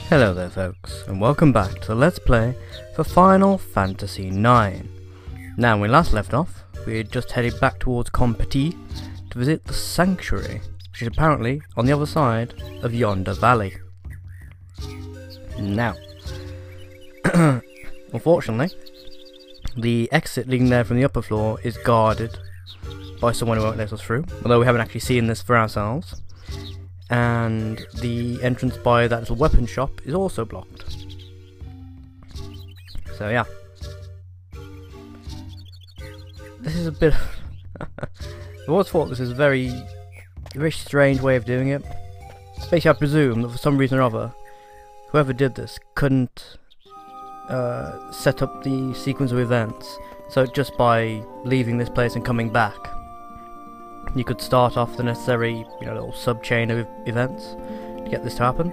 Hello there folks, and welcome back to the Let's Play for Final Fantasy IX. Now when we last left off, we had just headed back towards Pt23 to visit the Sanctuary, which is apparently on the other side of yonder valley. Now, unfortunately, the exit leading there from the upper floor is guarded by someone who won't let us through, although we haven't actually seen this for ourselves. And the entrance by that little weapon shop is also blocked. So yeah, this is a bit I always thought this is a very strange way of doing it. Basically, I presume that for some reason or other, whoever did this couldn't set up the sequence of events, so just by leaving this place and coming back, you could start off the necessary, little sub-chain of events to get this to happen.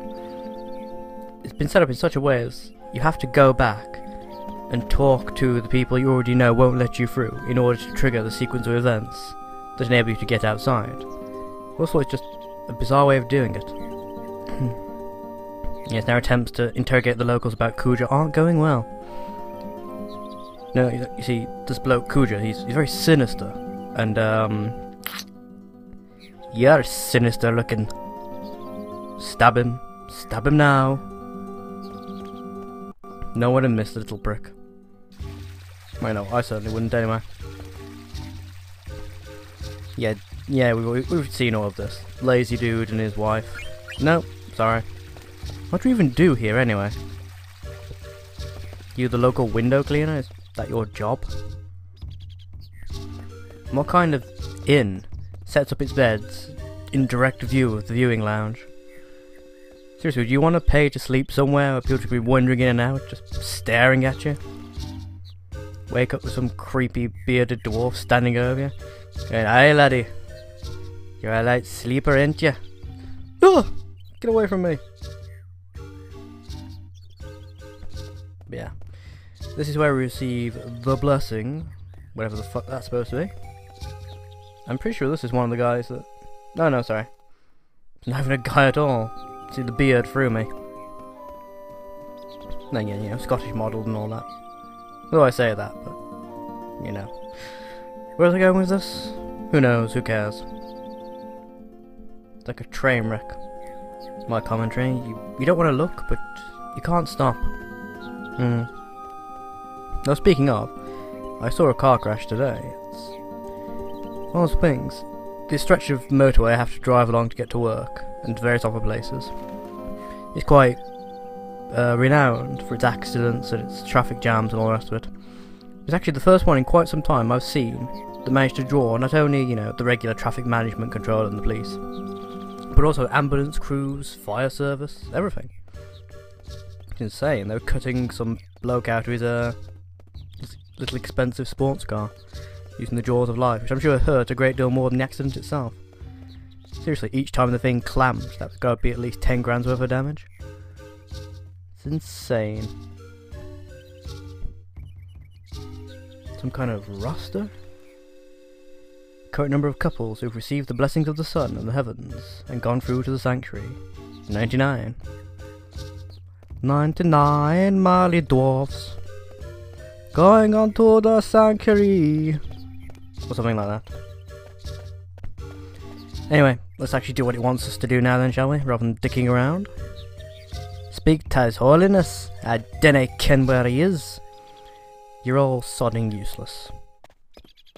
It's been set up in such a way as you have to go back and talk to the people you already know won't let you through in order to trigger the sequence of events that enable you to get outside. Also, it's just a bizarre way of doing it. Yes, our attempts to interrogate the locals about Kuja aren't going well. No, you see, this bloke Kuja, he's very sinister, and you're sinister looking. Stab him now. No one would miss the little prick. I know, I certainly wouldn't anyway. Yeah, we've seen all of this. Lazy dude and his wife. No, sorry. What do you even do here anyway? You the local window cleaner? Is that your job? What kind of inn sets up its beds in direct view of the viewing lounge? Seriously, do you want to pay to sleep somewhere where people should be wandering in and out, just staring at you? Wake up with some creepy bearded dwarf standing over you, going, "Aye laddie, you're a light sleeper, ain't you? Oh, get away from me." But yeah, this is where we receive the blessing, whatever the fuck that's supposed to be. I'm pretty sure this is one of the guys that... No, sorry. It's not even a guy at all. See, the beard threw me. No, yeah, Scottish modelled and all that. Though I say that, but... Where's I going with this? Who knows, who cares? It's like a train wreck. It's my commentary. You don't want to look, but you can't stop. Now, speaking of, I saw a car crash today. It's one of those things. This stretch of motorway I have to drive along to get to work and various other places is quite renowned for its accidents and its traffic jams and all the rest of it. It's actually the first one in quite some time I've seen that managed to draw not only, the regular traffic management control and the police, but also ambulance crews, fire service, everything. It's insane. They were cutting some bloke out of his little expensive sports car using the jaws of life, which I'm sure hurt a great deal more than the accident itself. Seriously, each time the thing clamps, that's got to be at least 10 grand's worth of damage. It's insane. Some kind of roster? Current number of couples who've received the blessings of the sun and the heavens and gone through to the sanctuary. 99. 99 Mali dwarfs going on to the sanctuary. Or something like that. Anyway, let's actually do what it wants us to do now then, shall we? Rather than dicking around. Speak to His Holiness. I dinna ken where he is. You're all sodding useless.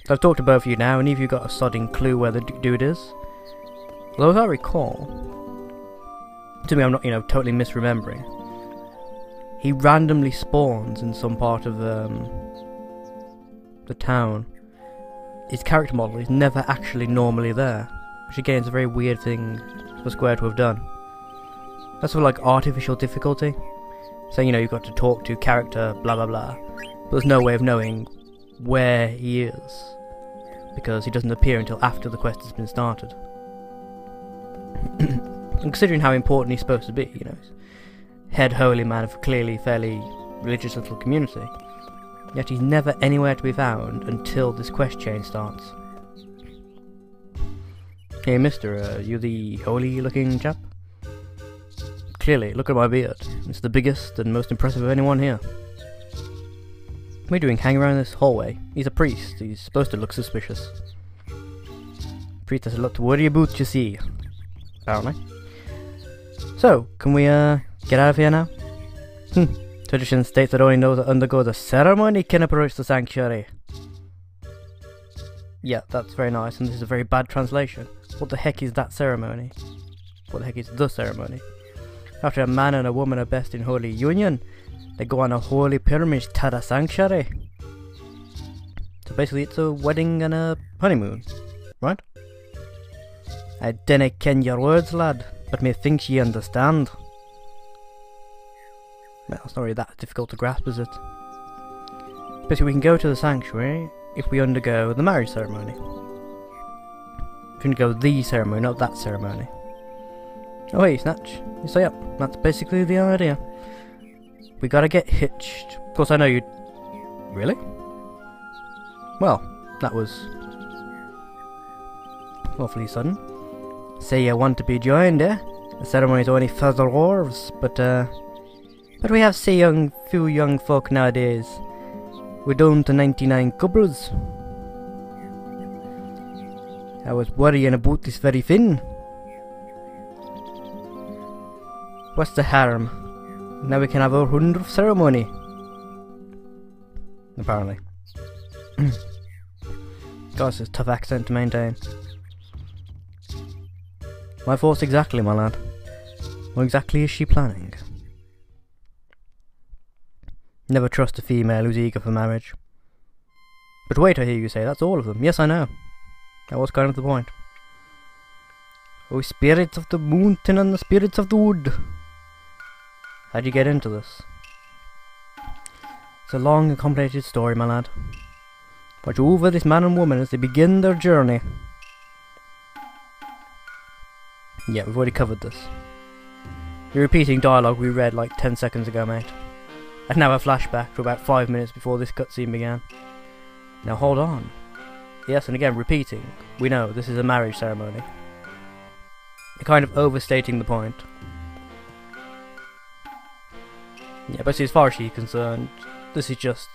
I've talked to both of you now, and if you got a sodding clue where the dude is? Although as I recall, to me I'm not, totally misremembering, he randomly spawns in some part of the town. His character model is never actually normally there, which again is a very weird thing for Square to have done. That's sort of like artificial difficulty. So you've got to talk to character blah blah blah, but there's no way of knowing where he is, because he doesn't appear until after the quest has been started. And considering how important he's supposed to be, head holy man of a clearly fairly religious little community, yet he's never anywhere to be found until this quest chain starts. Hey mister, you the holy looking chap? clearly, look at my beard. It's the biggest and most impressive of anyone here. What are you doing hanging around this hallway? He's a priest. He's supposed to look suspicious. Priest has a lot to worry about, you see. Apparently. So, can we get out of here now? Tradition states that only those that undergo the ceremony can approach the sanctuary. Yeah, that's very nice, and this is a very bad translation. What the heck is that ceremony? What the heck is the ceremony? After a man and a woman are best in holy union, they go on a holy pilgrimage to the sanctuary. So basically it's a wedding and a honeymoon, right? I dinna ken your words, lad, but methinks ye understand. Well, it's not really that difficult to grasp, is it? Basically we can go to the sanctuary if we undergo the marriage ceremony. If we undergo the ceremony, not that ceremony. Oh hey, Snatch. You say up. That's basically the idea. We gotta get hitched. Of course I know you... Really? Well, that was... awfully sudden. Say you want to be joined, eh? The ceremony's only for the dwarves, but we have few young folk nowadays. We're down to 99 couples. I was worrying about this very thing. What's the harm? Now we can have our 100th ceremony. Apparently. God, it's a tough accent to maintain. My thoughts exactly, my lad. What exactly is she planning? Never trust a female who's eager for marriage. But wait, I hear you say, that's all of them. Yes, I know. That was kind of the point. Oh, spirits of the mountain and the spirits of the wood. How'd you get into this? It's a long and complicated story, my lad. Watch over this man and woman as they begin their journey. Yeah, we've already covered this. You're repeating dialogue we read like 10 seconds ago, mate. And now a flashback to about 5 minutes before this cutscene began. Now hold on. Yes, and again, repeating. We know, this is a marriage ceremony. You're kind of overstating the point. Yeah, but as far as she's concerned, this is just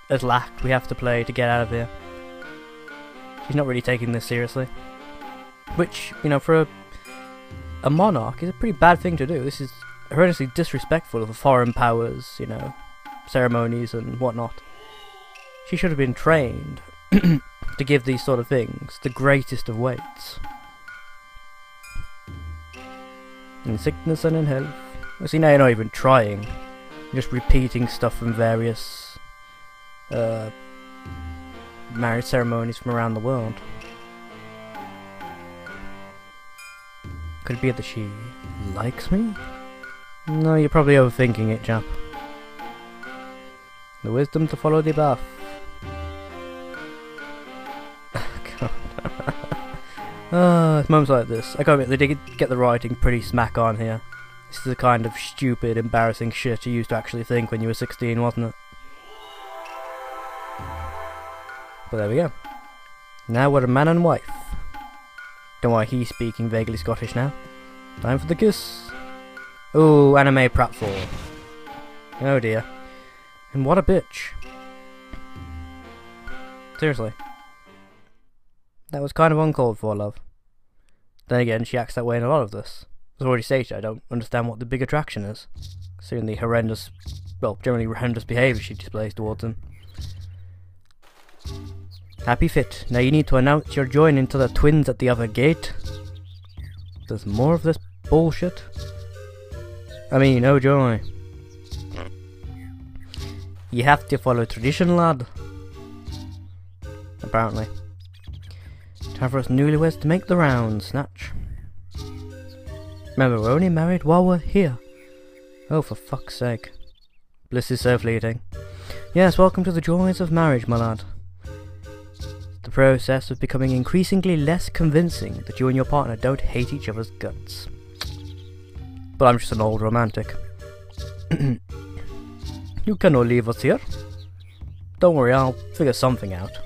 a act we have to play to get out of here. She's not really taking this seriously. Which, you know, for a monarch is a pretty bad thing to do. This is horrendously disrespectful of the foreign powers, you know, ceremonies and whatnot. She should have been trained to give these sort of things the greatest of weights. In sickness and in health. Well, see, now you're not even trying. You're just repeating stuff from various marriage ceremonies from around the world. Could it be that she likes me? No, you're probably overthinking it, chap. The wisdom to follow the path. It's moments like this. I gotta admit, they did get the writing pretty smack on here. This is the kind of stupid, embarrassing shit you used to actually think when you were 16, wasn't it? But there we go. Now we're a man and wife. Don't worry, he's speaking vaguely Scottish now. Time for the kiss. Oh, anime pratfall. Oh dear. And what a bitch. Seriously. That was kind of uncalled for, love. Then again, she acts that way in a lot of this. As already stated, I don't understand what the big attraction is, considering the horrendous, well, generally horrendous behaviour she displays towards him. Happy fit. Now you need to announce your joining to the twins at the other gate. There's more of this bullshit. I mean, oh joy. You have to follow tradition, lad. Apparently. Time for us newlyweds to make the rounds, Snatch. Remember, we're only married while we're here. Oh, for fuck's sake. Bliss is so fleeting. Yes, welcome to the joys of marriage, my lad. The process of becoming increasingly less convincing that you and your partner don't hate each other's guts. But I'm just an old romantic. You cannot leave us here. Don't worry, I'll figure something out.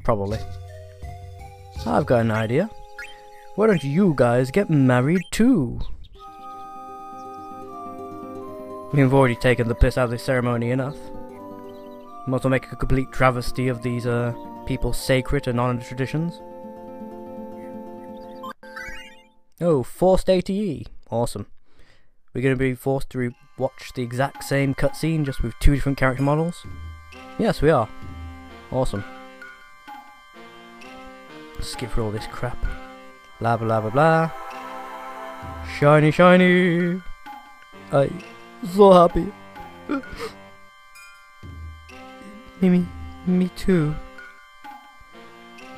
Probably. I've got an idea. Why don't you guys get married too? We've already taken the piss out of this ceremony enough. Might as well make a complete travesty of these people's sacred and honoured traditions. Oh, forced ATE. Awesome. We're going to be forced to watch the exact same cutscene just with 2 different character models? Yes, we are. Awesome. Skip through all this crap. Blah blah blah blah. Shiny, shiny. I'm so happy. Me too.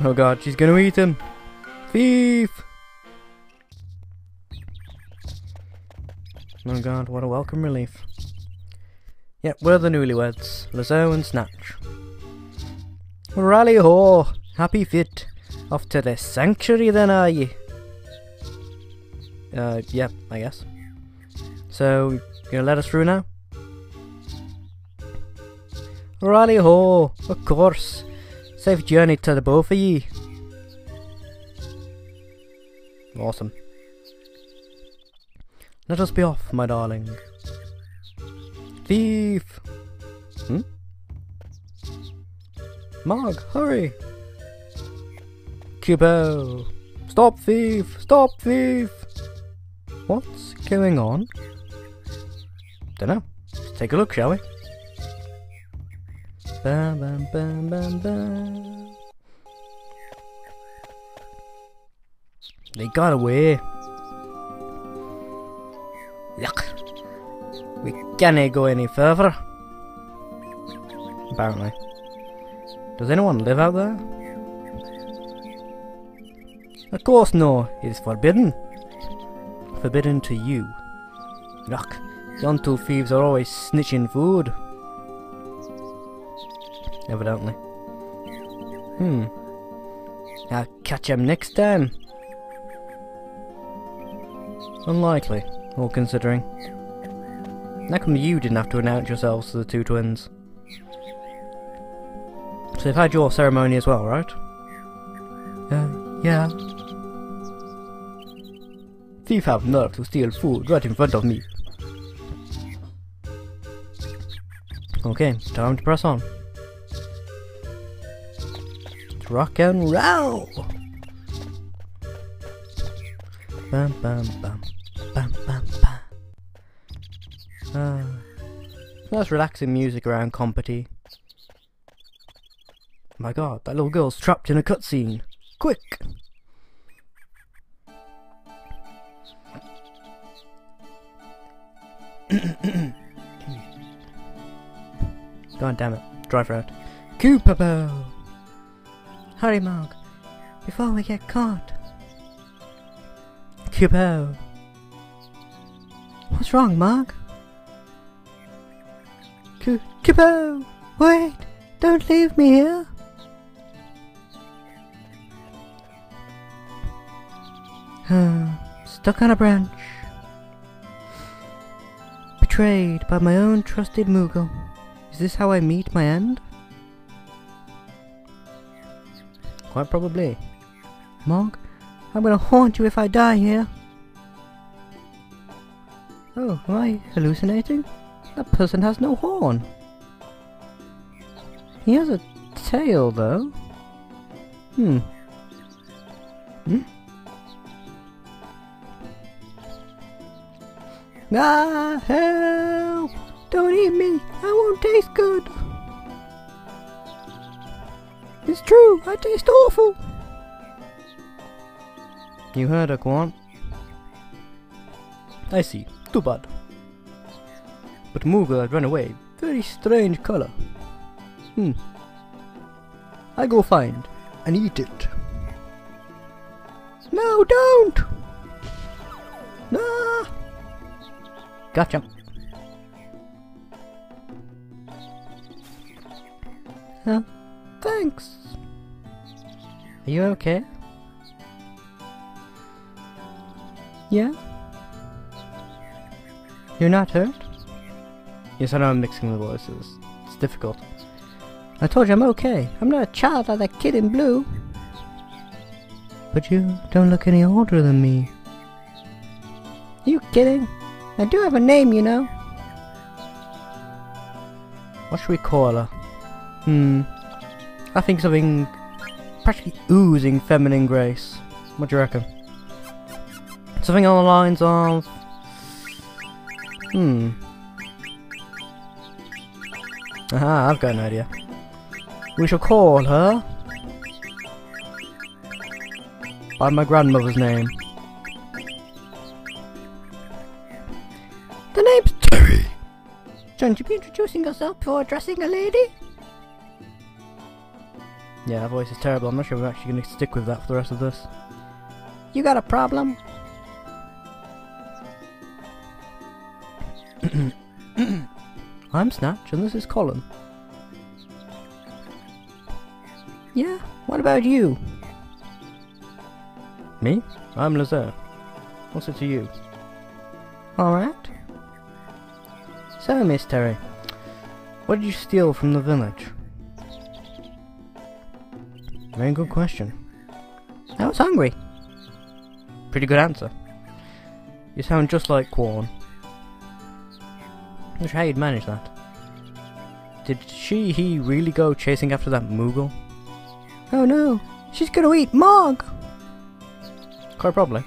Oh god, she's gonna eat him. Thief! Oh god, what a welcome relief. Yep, we're the newlyweds, Lizzo and Snatch. Rally ho! Happy fit! Off to the sanctuary then, are ye? Yep, I guess. So, you gonna let us through now? Rally ho! Of course! Safe journey to the both of ye! Awesome. Let us be off, my darling. Thief! Hmm? Marg, hurry! Cubo! Stop thief! Stop thief! What's going on? Dunno. Let's take a look, shall we? Bam bam bam bam bam. They got away. Yuck. We can't go any further. Apparently. Does anyone live out there? Of course no. It is forbidden. Forbidden to you. Yuck. Yon 2 thieves are always snitching food. Evidently. I'll catch him next time. Unlikely, all considering. How come you didn't have to announce yourselves to the 2 twins? So you've had your ceremony as well, right? Yeah. Thief have nerve to steal food right in front of me. Okay, time to press on. Let's rock and roll! Bam bam bam. Bam bam bam. Nice relaxing music around Compety. My god, that little girl's trapped in a cutscene. Quick! God damn it. Drive road. Cooperbo! Hurry, Marg. Before we get caught. Cupo! What's wrong, Marg? Cupo! Wait! Don't leave me here! Stuck on a branch. Betrayed by my own trusted Moogle. Is this how I meet my end? Quite probably. Marg, I'm gonna haunt you if I die here. Oh, am I hallucinating? That person has no horn. He has a tail, though. Ah, help! Don't eat me! I won't taste good! It's true, I taste awful! You heard her, Quan. I see. Too bad. But Moogle had run away. Very strange color. I go find and eat it. No, don't! No! Gotcha. Thanks. Are you okay? Yeah? You're not hurt? Yes, I know I'm mixing the voices. It's difficult. I told you I'm okay. I'm not a child like that kid in blue. But you don't look any older than me. You kidding? I do have a name, you know. What should we call her? I think something practically oozing feminine grace. What do you reckon? Something on the lines of... Aha, I've got an idea. We shall call her by my grandmother's name. The name's Terry. Shouldn't you be introducing yourself before addressing a lady? Yeah, that voice is terrible. I'm not sure if I'm actually going to stick with that for the rest of this. You got a problem? I'm Snatch, and this is Colin. Yeah, what about you? Me? I'm Lazare. What's it to you? Alright. So, Miss Terry, what did you steal from the village? Very good question. I was hungry. Pretty good answer. You sound just like Quan. I'm not sure how you'd manage that. Did he really go chasing after that Moogle? Oh no, she's gonna eat Mog! Quite probably.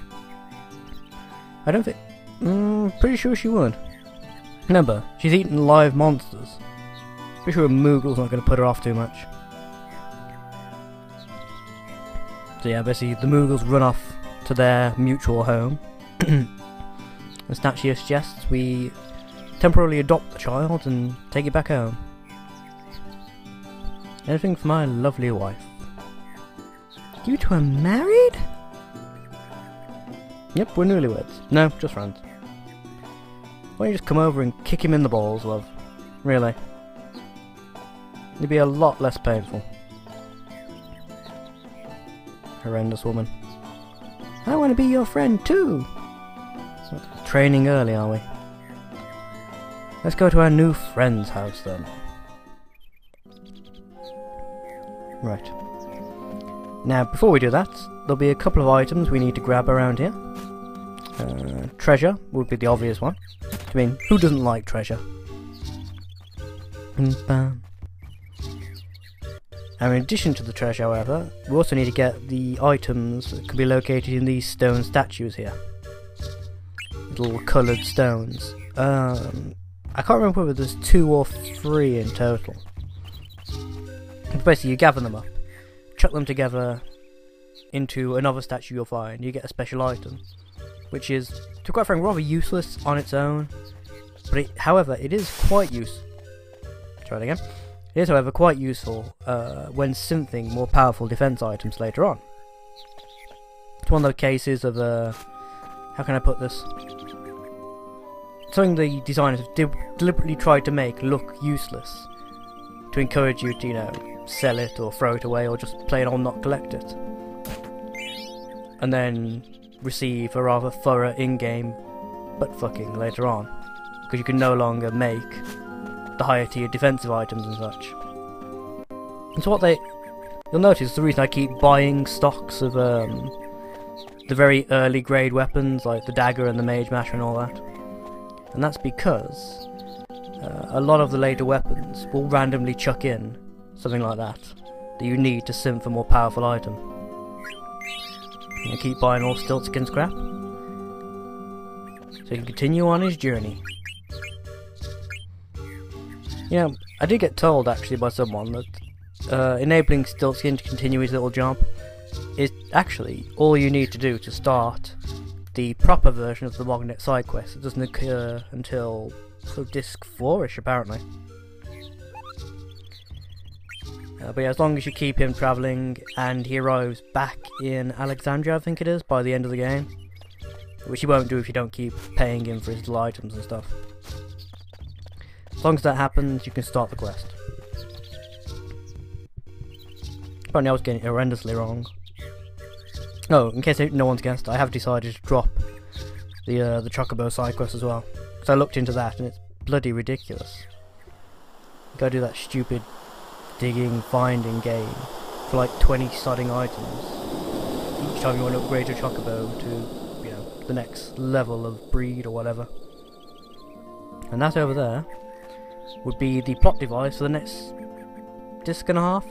I don't think... pretty sure she would. Remember, she's eaten live monsters. Pretty sure a Moogle's not gonna put her off too much. So yeah, basically the Moogles run off to their mutual home. And Snatch here suggests we temporarily adopt the child and take it back home. Anything for my lovely wife. You two are married? Yep, we're newlyweds. No, just friends. Why don't you just come over and kick him in the balls, love? Really. It'd be a lot less painful. Horrendous woman. I want to be your friend too! Training early, are we? Let's go to our new friend's house then. Right. Now, before we do that, there'll be a couple of items we need to grab around here. Treasure would be the obvious one. I mean, who doesn't like treasure? And in addition to the treasure, however, we also need to get the items that can be located in these stone statues here. Little coloured stones. I can't remember whether there's 2 or 3 in total. But basically, you gather them up, chuck them together into another statue you'll find. You get a special item, which is, to be quite frank, rather useless on its own. But however, it is quite useful. Try it again. It is, however, quite useful when synthing more powerful defense items later on. It's one of the cases of how can I put this? Something the designers have deliberately tried to make look useless, to encourage you to, you know, sell it or throw it away or just plain old not collect it, and then receive a rather thorough in-game butt-fucking later on, because you can no longer make the higher tier defensive items and such. And so you'll notice the reason I keep buying stocks of the very early grade weapons like the dagger and the mage masher and all that, and that's because a lot of the later weapons will randomly chuck in something like that you need to synth a more powerful item. And keep buying all Stiltskin scrap so he can continue on his journey. You know, I did get told actually by someone that enabling Stiltskin to continue his little job is actually all you need to do to start the proper version of the Mognet side quest. It doesn't occur until sort of disc 4-ish apparently. But yeah, as long as you keep him travelling and he arrives back in Alexandria, I think it is, by the end of the game. Which he won't do if you don't keep paying him for his little items and stuff. As long as that happens, you can start the quest. Apparently I was getting it horrendously wrong. Oh, in case no one's guessed, I have decided to drop the Chocobo side quest as well. Because I looked into that and it's bloody ridiculous. You gotta do that stupid digging, finding game for like 20 sodding items each time you want to upgrade your Chocobo to, you know, the next level of breed or whatever. And that over there would be the plot device for the next disc and a half.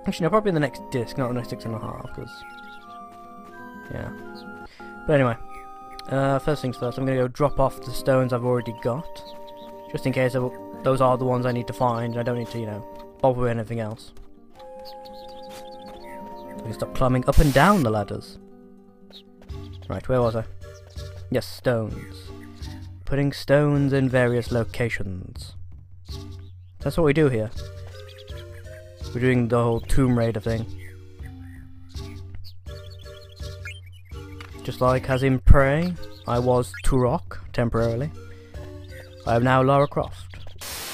Actually, no, probably the next disc, not the next 6.5, because... yeah. But anyway, first things first, I'm going to go drop off the stones I've already got, just in case those are the ones I need to find, and I don't need to, you know, bother with anything else. So we stop climbing up and down the ladders. Right, where was I? Yes, stones. Putting stones in various locations. That's what we do here. We're doing the whole Tomb Raider thing. Just like as in Prey, I was Turok temporarily. I am now Lara Croft.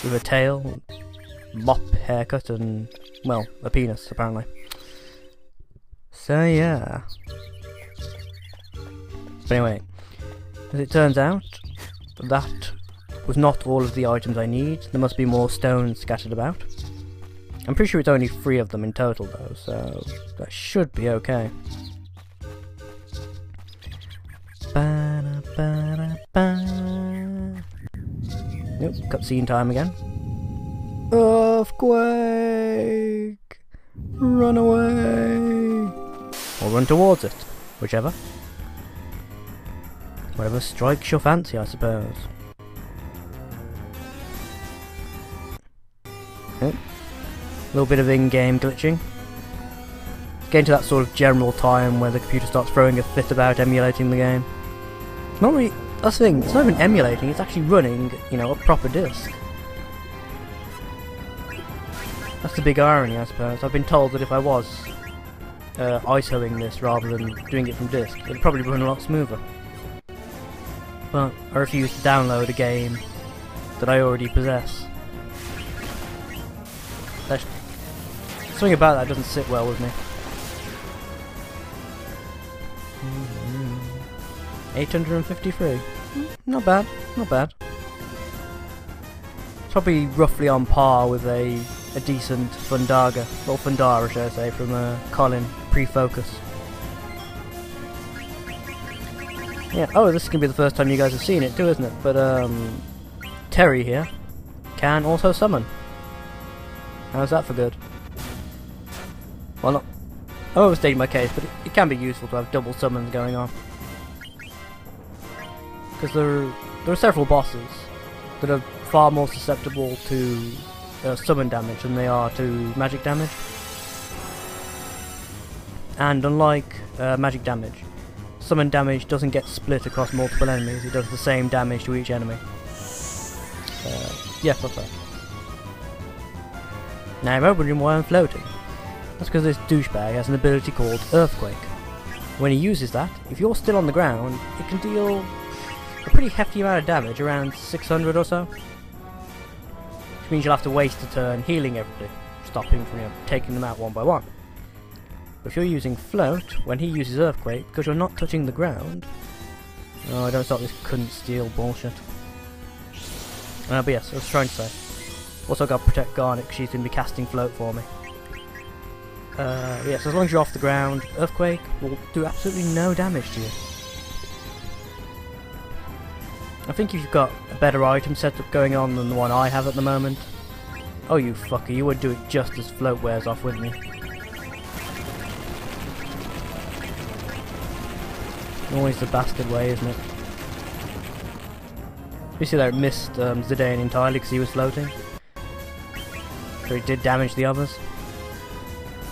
With a tail, mop haircut and, well, a penis apparently. So yeah. But anyway, as it turns out, that was not all of the items I need. There must be more stones scattered about. I'm pretty sure it's only 3 of them in total though, so that should be okay. Nope, cutscene time again. Earthquake! Run away! Or run towards it, whichever. Whatever strikes your fancy, I suppose. Yep. A little bit of in-game glitching. Getting to that sort of general time where the computer starts throwing a fit about emulating the game. Not really, that's the thing, it's not even emulating, it's actually running, you know, a proper disc. That's the big irony, I suppose. I've been told that if I was ISOing this rather than doing it from disc, it'd probably run a lot smoother. But I refuse to download a game that I already possess. Something about that doesn't sit well with me. 853. Not bad, not bad. It's probably roughly on par with a decent Fundaga, or Fundara should I say, from Colin pre-Focus. Yeah, oh, this is going to be the first time you guys have seen it too, isn't it? But, Terry here can also summon. How's that for good? Well, not... I'm overstating my case, but it can be useful to have double summons going on. Because there are several bosses that are far more susceptible to summon damage than they are to magic damage. And unlike magic damage, summon damage doesn't get split across multiple enemies, it does the same damage to each enemy. Yeah, that's right. Now I'm wondering why I'm floating. That's because this douchebag has an ability called Earthquake. When he uses that, if you're still on the ground, it can deal a pretty hefty amount of damage, around 600 or so. Which means you'll have to waste a turn healing everybody, stopping from, you know, taking them out one by one. But if you're using Float, when he uses Earthquake, because you're not touching the ground... Oh, I don't stop this couldn't steal bullshit. But yes, I was trying to say. Also got to protect Garnet, because she's going to be casting Float for me. Yes, as long as you're off the ground, Earthquake will do absolutely no damage to you. I think if you've got a better item setup going on than the one I have at the moment... Oh, you fucker, you would do it just as Float wears off, wouldn't you? Always the bastard way, isn't it? You see there, it missed Zidane entirely because he was floating. So he did damage the others.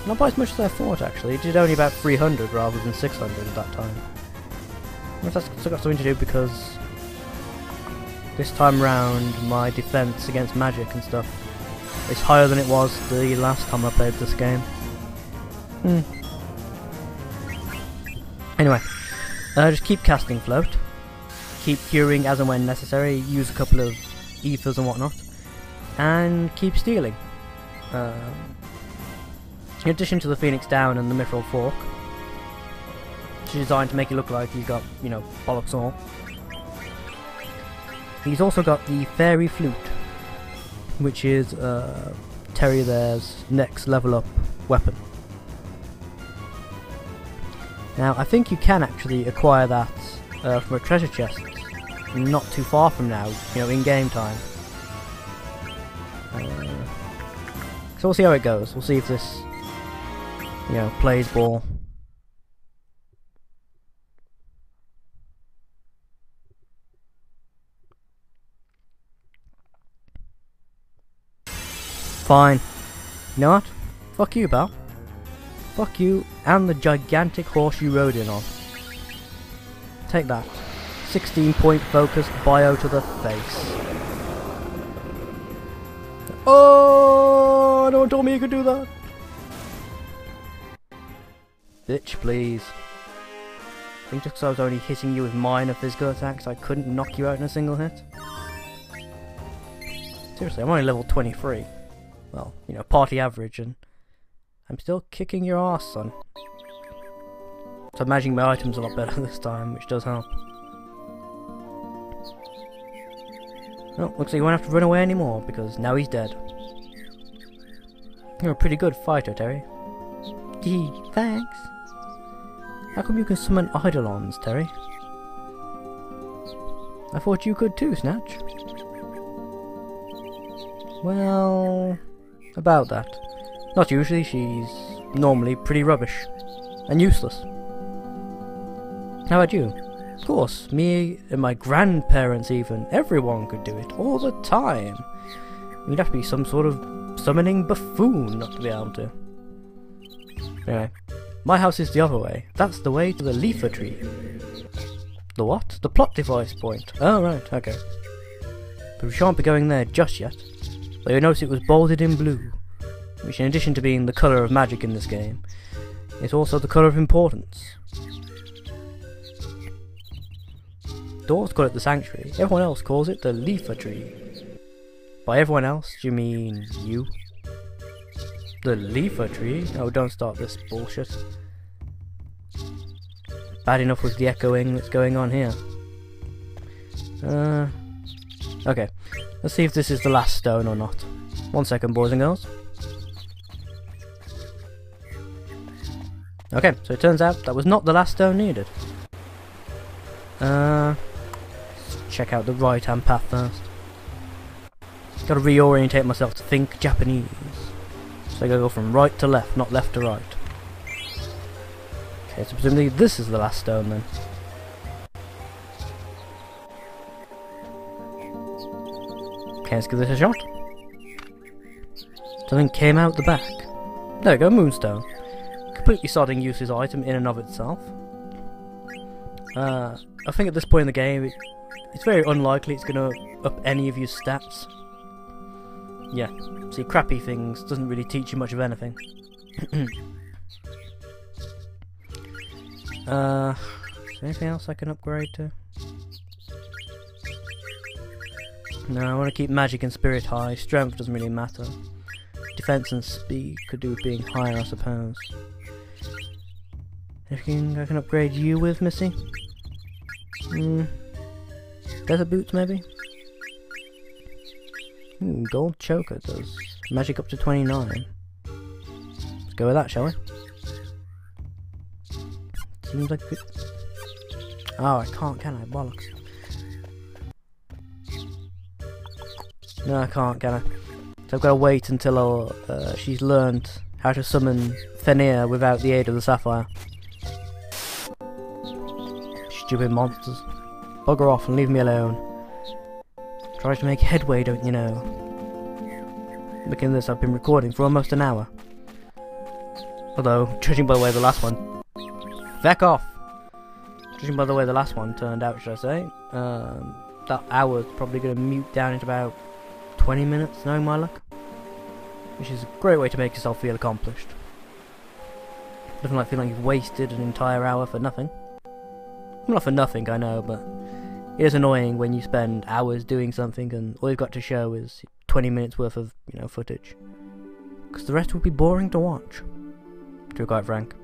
Not by as much as I thought, actually. He did only about 300 rather than 600 at that time. I wonder if that's got something to do because this time round my defense against magic and stuff is higher than it was the last time I played this game. Anyway, just keep casting Float, keep curing as and when necessary, use a couple of ethers and whatnot, and keep stealing. In addition to the Phoenix Down and the Mithril Fork, which is designed to make it look like he's got, you know, bollocks all. He's also got the Fairy Flute, which is Terry there's next level up weapon. Now, I think you can actually acquire that from a treasure chest not too far from now, you know, in game time. So we'll see how it goes. We'll see if this, you know, plays ball. Fine. You know what? Fuck you, pal. Fuck you and the gigantic horse you rode in on. Take that. 16-point focused bio to the face. Oh, no one told me you could do that. Bitch, please. I think just because I was only hitting you with minor physical attacks, I couldn't knock you out in a single hit. Seriously, I'm only level 23. Well, you know, party average, and I'm still kicking your ass, son. So I'm managing my items a lot better this time, which does help. Well, looks like you won't have to run away anymore, because now he's dead. You're a pretty good fighter, Terry. Gee, thanks. How come you can summon Eidolons, Terry? I thought you could too, Snatch. Well, about that. Not usually, she's normally pretty rubbish. And useless. How about you? Of course, me and my grandparents even, everyone could do it, all the time. You'd have to be some sort of summoning buffoon not to be able to. Anyway, my house is the other way. That's the way to the leafer tree. The what? The plot device point. Oh right, okay. But we shan't be going there just yet. Though you'll notice it was bolded in blue, which in addition to being the colour of magic in this game, is also the colour of importance. Dwarves call it the sanctuary, everyone else calls it the leafer tree. By everyone else, do you mean you? The leafer tree? Oh, don't start this bullshit. Bad enough with the echoing that's going on here. Okay, let's see if this is the last stone or not. 1 second, boys and girls. Okay, so it turns out that was not the last stone needed. Check out the right hand path first. Gotta reorientate myself to think Japanese. So I gotta go from right to left, not left to right. Okay, so presumably this is the last stone then. Okay, let's give this a shot. Something came out the back. There we go, moonstone. Completely sodding useless item in and of itself. I think at this point in the game, it's very unlikely it's going to up any of your stats. Yeah, see, crappy things doesn't really teach you much of anything. Is there anything else I can upgrade to? No, I want to keep magic and spirit high. Strength doesn't really matter. Defense and speed could do with being higher, I suppose. Anything I can upgrade you with, Missy? Desert boots, maybe? Gold choker does magic up to 29. Let's go with that, shall we? Seems like good. Oh, I can't, can I? Bollocks. No, I can't, can I? So I've got to wait until she's learned how to summon Fenrir without the aid of the sapphire. Stupid monsters. Bugger off and leave me alone. Try to make headway, don't you know? Looking at this, I've been recording for almost an hour. Although, judging by the way the last one... Feck off! Judging by the way the last one turned out, should I say, that hour's probably going to mute down into about 20 minutes, knowing my luck. Which is a great way to make yourself feel accomplished. Nothing like feeling like you've wasted an entire hour for nothing. Well, not for nothing, I know, but it is annoying when you spend hours doing something and all you've got to show is 20 minutes worth of, you know, footage. Because the rest would be boring to watch, to be quite frank.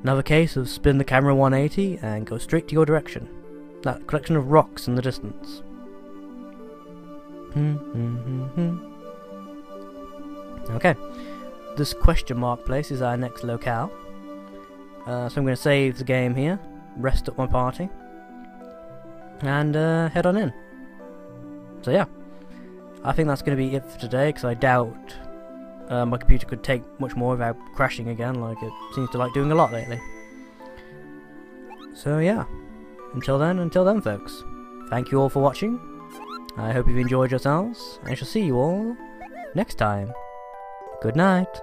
Another case of spin the camera 180 and go straight to your direction. That collection of rocks in the distance. Okay, this question mark place is our next locale. So I'm going to save the game here, rest up my party. and head on in. So yeah, I think that's going to be it for today, because I doubt my computer could take much more without crashing again, like it seems to like doing a lot lately. So yeah, until then folks, thank you all for watching. I hope you've enjoyed yourselves, and I shall see you all next time. Good night.